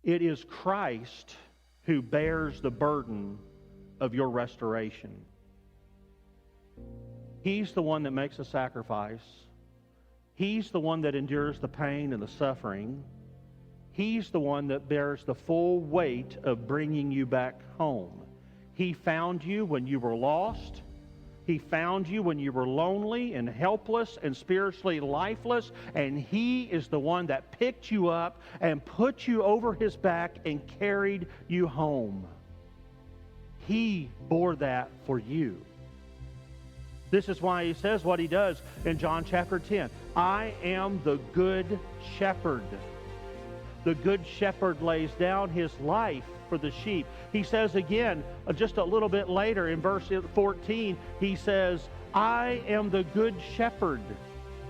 It is Christ who bears the burden of your restoration. He's the one that makes a sacrifice. He's the one that endures the pain and the suffering. He's the one that bears the full weight of bringing you back home. He found you when you were lost. He found you when you were lonely and helpless and spiritually lifeless, and He is the one that picked you up and put you over His back and carried you home. He bore that for you. This is why He says what He does in John chapter 10. I am the good shepherd. The good shepherd lays down his life for the sheep. He says again, just a little bit later in verse 14, He says, I am the good shepherd.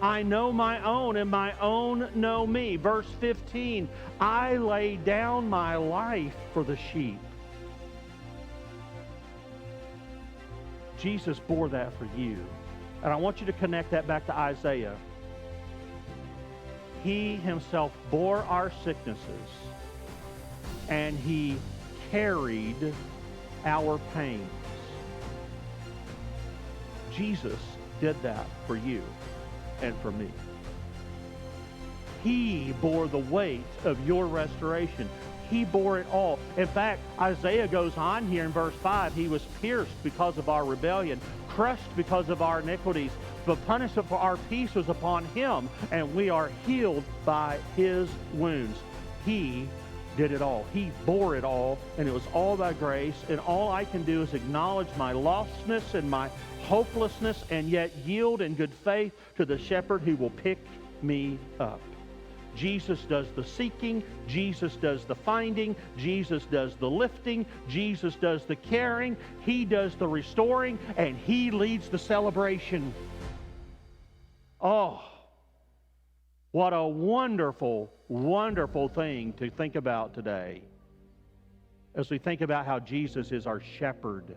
I know my own, and my own know me. Verse 15, I lay down my life for the sheep. Jesus bore that for you. And I want you to connect that back to Isaiah. He Himself bore our sicknesses, and He carried our pains. Jesus did that for you and for me. He bore the weight of your restoration. He bore it all. In fact, Isaiah goes on here in verse 5, He was pierced because of our rebellion, crushed because of our iniquities. The punishment for our peace was upon Him, and we are healed by His wounds. He did it all. He bore it all, and it was all by grace, and all I can do is acknowledge my lostness and my hopelessness, and yet yield in good faith to the shepherd who will pick me up. Jesus does the seeking, Jesus does the finding, Jesus does the lifting, Jesus does the caring, He does the restoring, and He leads the celebration. Oh, what a wonderful, wonderful thing to think about today as we think about how Jesus is our shepherd.